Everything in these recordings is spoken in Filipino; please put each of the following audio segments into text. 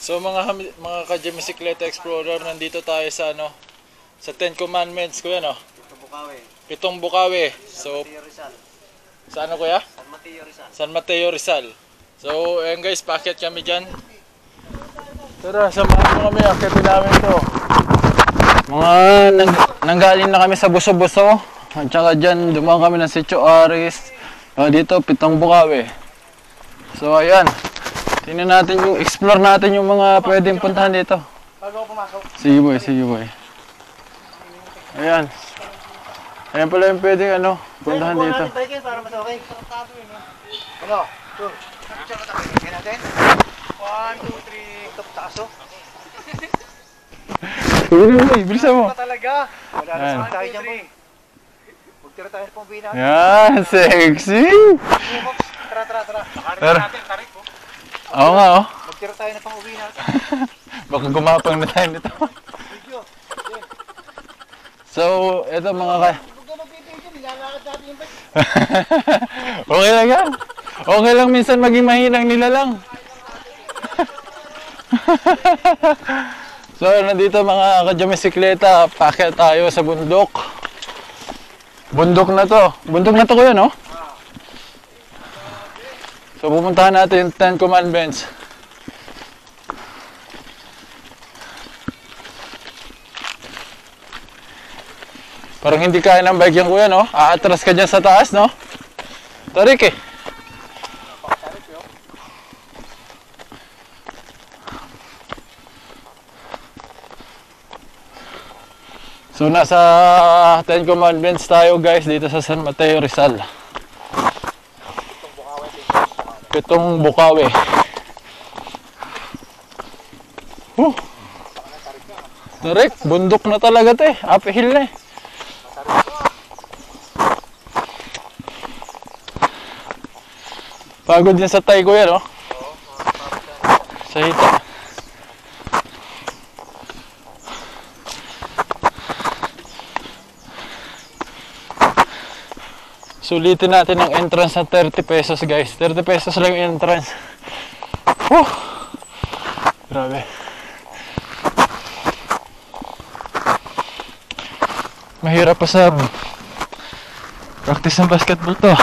So mga ka-Bisikleta Explorer, nandito tayo sa sa Ten Commandments, kuya, no? Pitong Bukawi. So sa ano, kuya? San Mateo Rizal. So ayan guys, paakyat kami diyan. Tara, samahan mo kami, akyatin namin to. Mga nanggaling na kami sa Buso-Buso. At saka dyan, dumaan kami ng Sitio Aris. Dito, Pitong Bukawi. So ayan, tingnan natin explore natin yung mga pwedeng puntahan dito. Bago ako pumasok. Sige boy, sige boy. Ayan. Ayan pala yung pwedeng puntahan dito. Para mas okay. Ano? 2. Kaya natin? 1, 2, 3. Top taso. Sige boy, bilisan mo. Talaga. Wala na sa tayo dyan boy. Magtira tayo pong bina. Yan, sexy. Tara. Tara. Natin, tarik po. Oo nga, oh. Magtira tayo na pang uwi natin. Baka gumapang na tayo nito. Video. So, eto mga Huwag na mag-video, nilalakad natin yung bike. Okay lang yan. Okay lang minsan maging mahinang nila lang. So, nandito mga ka-Bisikleta, paakyat tayo sa bundok. Bundok na to. Bundok na to, kuya, no? So, pupuntahan natin yung Ten Commandments. Parang hindi kaya ng bike yan, kuya, no? Aatras ka dyan sa taas, no? Tarik eh. So, nasa Ten Commandments tayo, guys, dito sa San Mateo Rizal. Pitong Bukawi. Tarik, bundok na talaga to eh. Uphill na eh. Pagod din sa tay ko yan, no? Sa hita. Sulitin natin ang entrance na 30 pesos, guys. 30 pesos lang yung entrance. Grabe. Mahirap pa sa practice ng basketball to.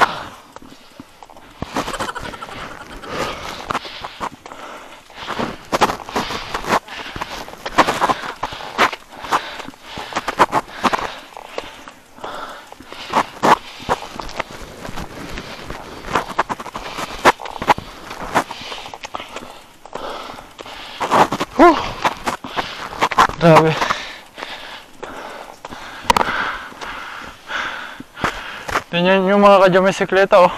Grabe. Tingnan yung mga ka-Bisikleta, oh.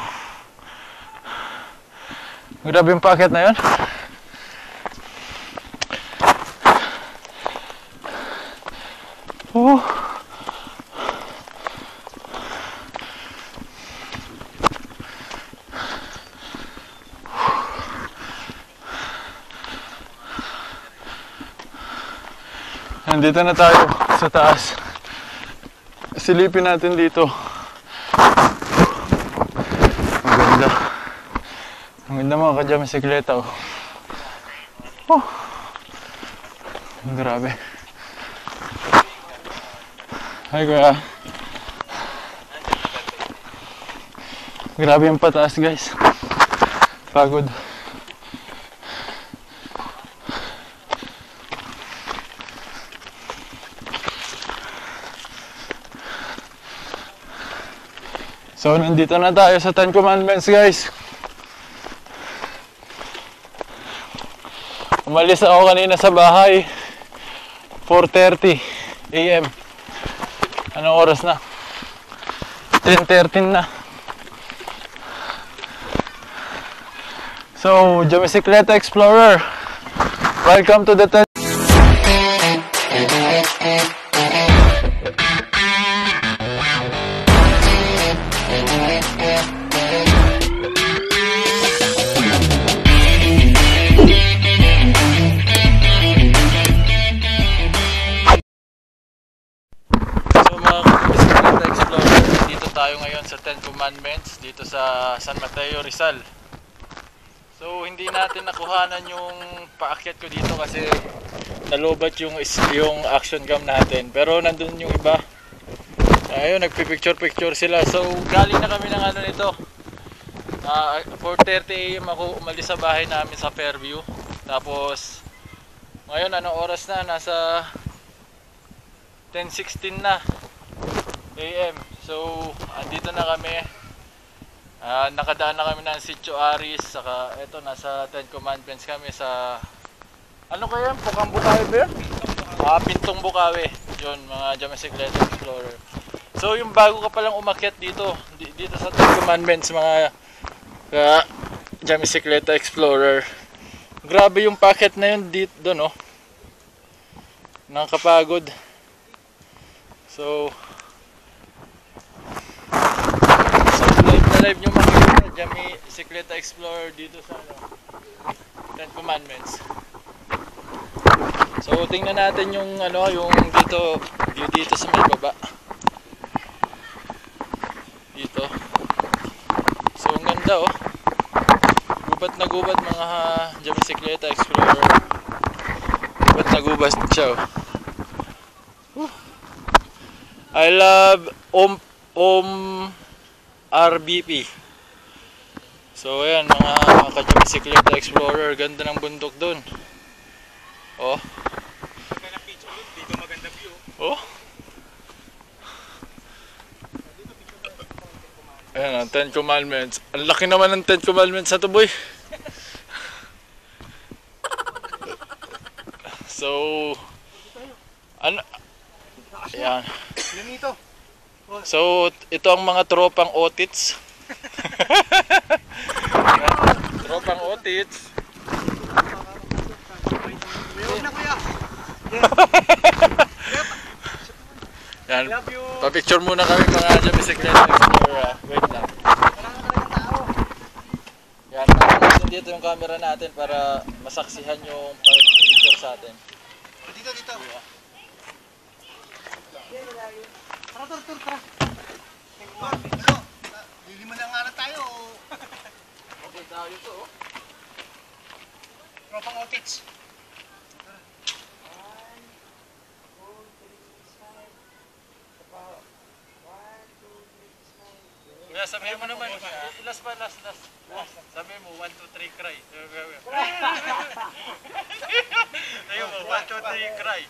Grabe yung packet na yun. Nandito na tayo sa taas. Silipin natin dito. Ang ganda. Ang ganda mga ka-Bisikleta, oh. Grabe. Hi, kuya. Grabe yung pataas, guys. Pagod. So, nandito na tayo sa Ten Commandments, guys. Umalis ako kanina sa bahay 4:30 AM. Anong oras na? 10:13 na. So, Bisikleta Explorer, welcome to the tayo ngayon sa Ten Commandments dito sa San Mateo Rizal. So So hindi natin nakuhanan yung paakyat ko dito kasi nalobat yung action cam natin. Pero nandun yung iba. Ayun, nagpipicture sila. So galing na kami ng ano nito. 4:30 AM ako umalis sa bahay namin sa Fairview. Tapos ngayon anong oras na? Nasa 10:16 na AM. So andito na kami. Nakadaan na kami ng Sitio Aris. Saka eto, nasa 10 Commandments kami sa ano kaya? Pukang Bukawi ba yun? Pintong Bukawi. Yun, mga Jamisikleta Explorer. So yung bago ka palang umakyat dito sa 10 Commandments, mga Jamisikleta Explorer, grabe yung packet na yun dito doon, oh. Nakakapagod. So live nyo makikita Jamisikleta Explorer dito sa 10 Commandments. So tingnan natin yung yung view dito sa may baba. Dito. So ang ganda, oh. Gubat na gubat mga Jamisikleta Explorer. Gubat na gubat siya, oh. I love RBP. So ayan mga ka-Jamisikleta Explorer, ganda ng bundok doon. Oh. Ganda ng picture doon, dito maganda view. Oh. Ayan ang 10 Commandments. Ang laki naman ng 10 Commandments na to, boy. So ano? Ayan. So ito ang mga tropang otits. Tropang otits. Yan. Pa-picture muna kami mga Jamisikleta Explorer. Wait lang. Yan, natin dito yung camera natin para masaksihan yung picture sa atin. Dito. Tara. Lilima na nga na tayo. Okay, tayo to, oh. Tropang otits. Kaya sabihin mo naman, last. Sabihin mo, 1, 2, 3, cry. Ayun mo, 1, 2, 3, cry.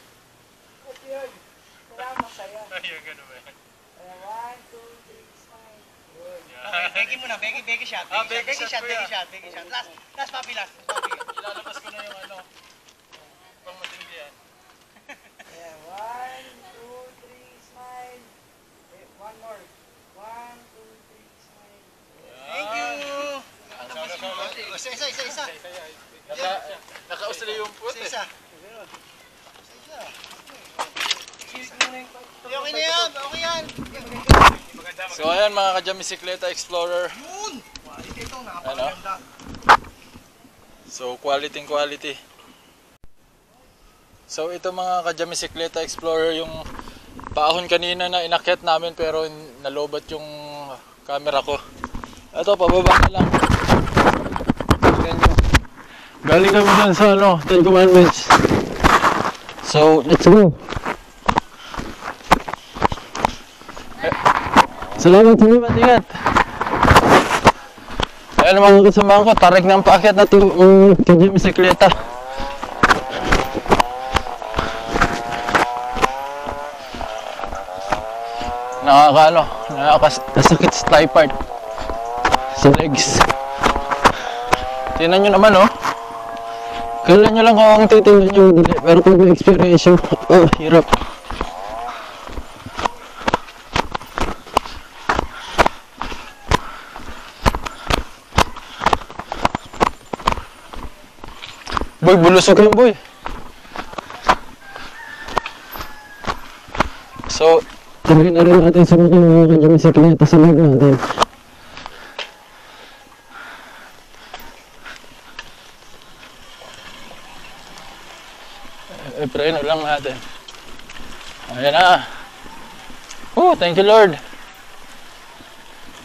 Ayun, gano'n ba yan? 1, 2, 3, smile. Beki muna, beki shot. Beki shot. Last papi. Ilalabas ko na yung pang matindi yan. 1, 2, 3, smile. One more. 1, 2, 3, smile. Thank you. Isa. Nakausli yung puti. Isa. Okay yan. So ayan mga ka-Jamisikleta Explorer. Ano? So quality. So ito mga ka-Jamisikleta Explorer, yung paahon kanina na inakyat namin pero nalobat yung camera ko. Ito, pababa na lang. Galing kami dyan sa 10 Commandments. So let's go. Salamat, ingat. Ayan mga kasama ko, tarik ng paakyat natin yung Jamisikleta. Nakakasakit sa thigh part, sa legs. Tingnan nyo naman, oh. Kailan nyo lang kung ang titingnan nyo dali, pero pag may experience yung hirap. Boy, bulusog yan, boy. So, tawagin na rin natin sa mga Jamisikleta sa lag natin. Preno lang natin. Ayan na. Oh, thank you Lord.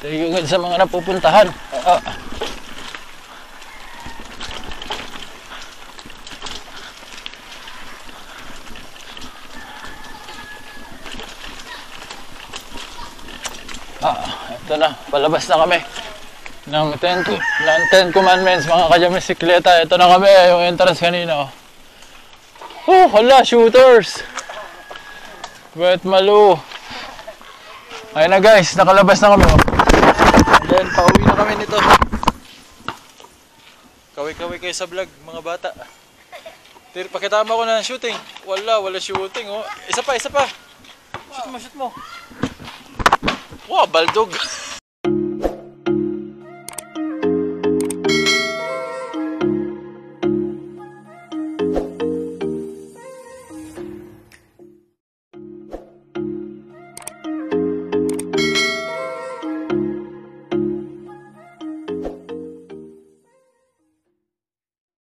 Thank you God sa mga napupuntahan. Ito na, palabas na kami ng 10 commandments mga kajamisikleta. Ito na kami, yung entrance kanina. Oh, hala, shooters! Wet Malu. Ayun na guys, nakalabas na kami. And then, pauwi na kami nito. Kaway-kaway kayo sa vlog, mga bata. Pakitama ko na ng shooting. Wala shooting oh. Isa pa. Shoot mo. Wow, baldog.